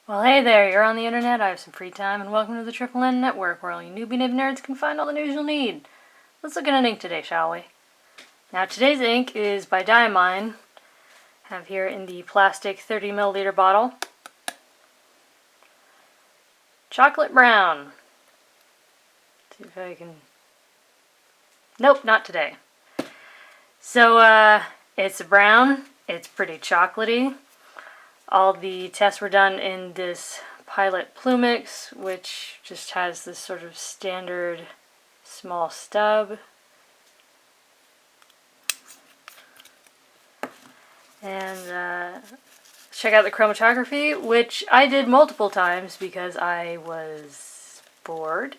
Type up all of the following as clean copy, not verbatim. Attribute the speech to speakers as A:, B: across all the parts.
A: Well, hey there, you're on the internet, I have some free time, and welcome to the Triple N Network, where all you newbie nib nerds can find all the news you'll need. Let's look at an ink today, shall we? Now, today's ink is by Diamine. I have here in the plastic 30 milliliter bottle. Chocolate brown. Let's see if I can... Nope, not today. So, it's brown, it's pretty chocolatey. All the tests were done in this Pilot Plumix, which just has this sort of standard small stub. And check out the Chromatography, which I did multiple times because I was bored.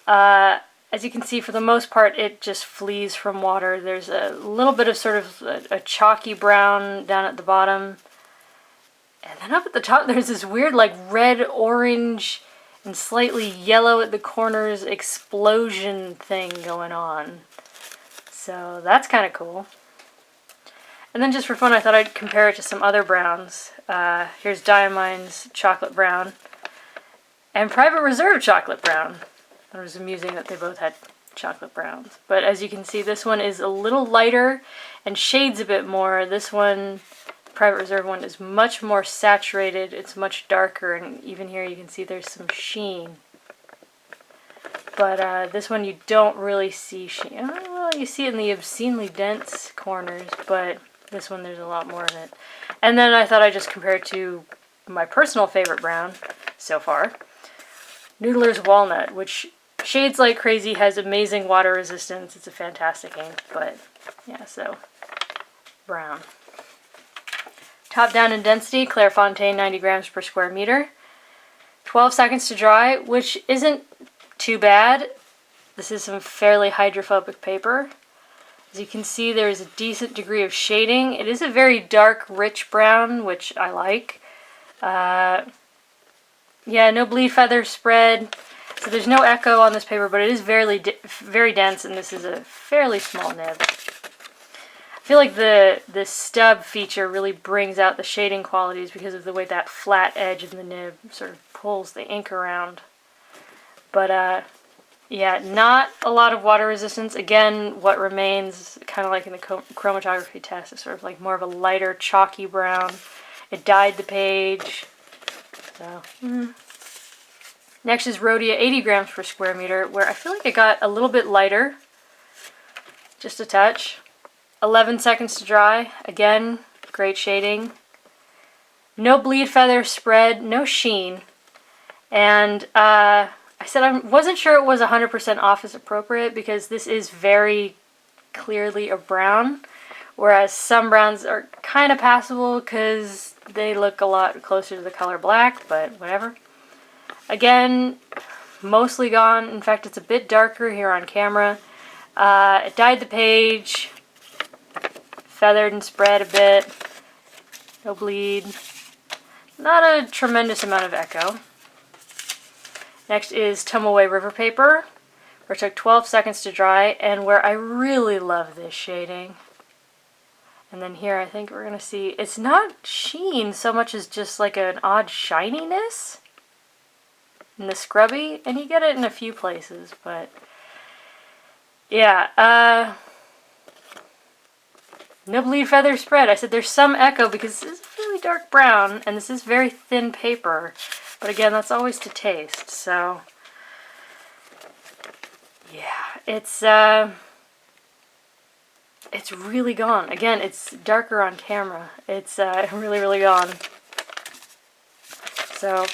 A: As you can see, for the most part, it just flees from water. There's a little bit of sort of a chalky brown down at the bottom. And then up at the top, there's this weird, like, red, orange, and slightly yellow at the corners explosion thing going on. So that's kind of cool. And then just for fun, I thought I'd compare it to some other browns. Here's Diamine's chocolate brown and Private Reserve chocolate brown. It was amusing that they both had chocolate browns. But as you can see, this one is a little lighter and shades a bit more. This one... Private Reserve one is much more saturated, it's much darker, and even here you can see there's some sheen. But this one you don't really see sheen. Well, you see it in the obscenely dense corners, but this one there's a lot more of it. And then I thought I'd just compare it to my personal favorite brown so far, Noodler's Walnut, which shades like crazy, has amazing water resistance, it's a fantastic ink, but yeah, so brown. Top down in density, Clairefontaine 90 grams per square meter. 12 seconds to dry, which isn't too bad. This is some fairly hydrophobic paper. As you can see, there's a decent degree of shading. It is a very dark, rich brown, which I like. Yeah, no bleed feather spread. So there's no echo on this paper, but it is very dense, and this is a fairly small nib. I feel like the stub feature really brings out the shading qualities because of the way that flat edge of the nib sort of pulls the ink around. But yeah, not a lot of water resistance. Again, what remains, kind of like in the chromatography test, is sort of like more of a lighter, chalky brown. It dyed the page. So, Next is Rhodia 80 grams per square meter, where I feel like it got a little bit lighter. Just a touch. 11 seconds to dry. Again, great shading. No bleed feather spread, no sheen. And I said I wasn't sure it was 100% office appropriate because this is very clearly a brown, whereas some browns are kind of passable because they look a lot closer to the color black, but whatever. Again, mostly gone. In fact, it's a bit darker here on camera. It dyed the page. Feathered and spread a bit. No bleed. Not a tremendous amount of echo. Next is Tomoe River Paper, where it took 12 seconds to dry, and where I really love this shading. And then here I think we're going to see, it's not sheen so much as just like an odd shininess in the scrubby, and you get it in a few places, but yeah, no bleed feather spread. I said there's some echo because this is a really dark brown, and this is very thin paper. But again, that's always to taste. So, yeah, it's really gone. Again, it's darker on camera. It's really, really gone. So,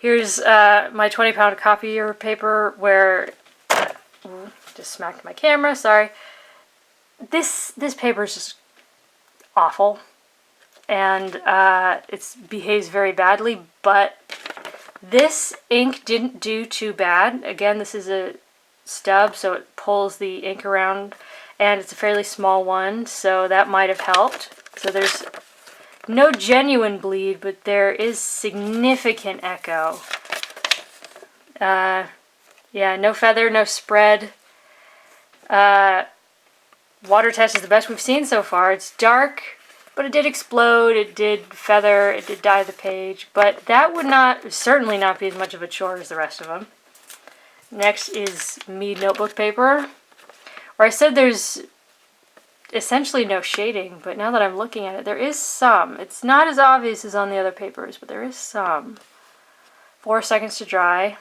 A: here's my 20-pound copier paper where, just smacked my camera, sorry. This paper is just awful, and it behaves very badly, but this ink didn't do too bad. Again, this is a stub, so it pulls the ink around, and it's a fairly small one, so that might have helped. So there's no genuine bleed, but there is significant echo. Yeah, no feather, no spread. Water test is the best we've seen so far. It's dark, But it did explode, it did feather, it did dye the page, but that would certainly not be as much of a chore as the rest of them. Next is Mead Notebook Paper, where I said there's essentially no shading, but now that I'm looking at it, there is some. It's not as obvious as on the other papers, but there is some. 4 seconds to dry.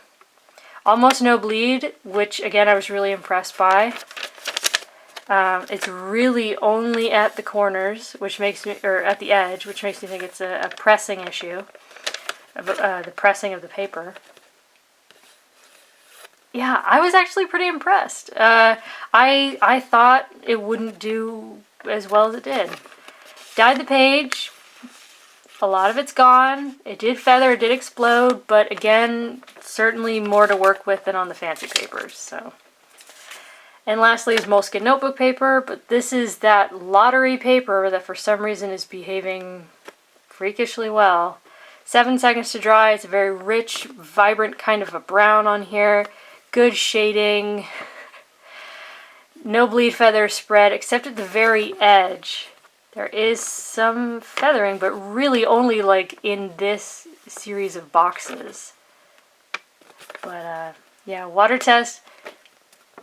A: Almost no bleed, which again I was really impressed by. It's really only at the corners, which makes me, or at the edge, which makes me think it's a pressing issue, the pressing of the paper. Yeah, I was actually pretty impressed. I thought it wouldn't do as well as it did. Dyed the page. A lot of it's gone. It did feather, it did explode, but again, certainly more to work with than on the fancy papers. So. And lastly is Moleskine Notebook Paper, but this is that lottery paper that for some reason is behaving freakishly well. 7 seconds to dry. It's a very rich, vibrant kind of a brown on here. Good shading. No bleed feather spread, except at the very edge. There is some feathering, but really only like in this series of boxes. But yeah, water test.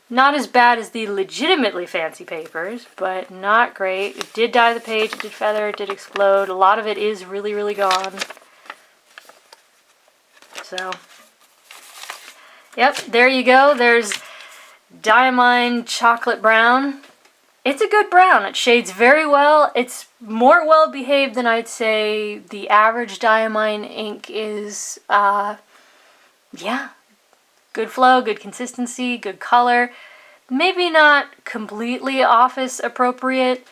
A: Not as bad as the legitimately fancy papers, but not great. It did dye the page, it did feather, it did explode. A lot of it is really, really gone. So, yep, there you go. There's Diamine Chocolate Brown. It's a good brown. It shades very well. It's more well behaved than I'd say the average Diamine ink is. Yeah. Good flow, good consistency, good color. Maybe not completely office appropriate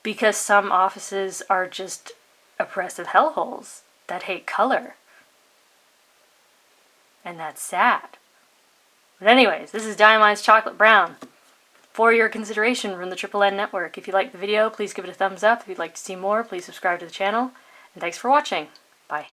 A: because some offices are just oppressive hellholes that hate color. And that's sad. But anyways, this is Diamine's Chocolate Brown for your consideration from the Triple N Network. If you liked the video, please give it a thumbs up. If you'd like to see more, please subscribe to the channel. And thanks for watching. Bye.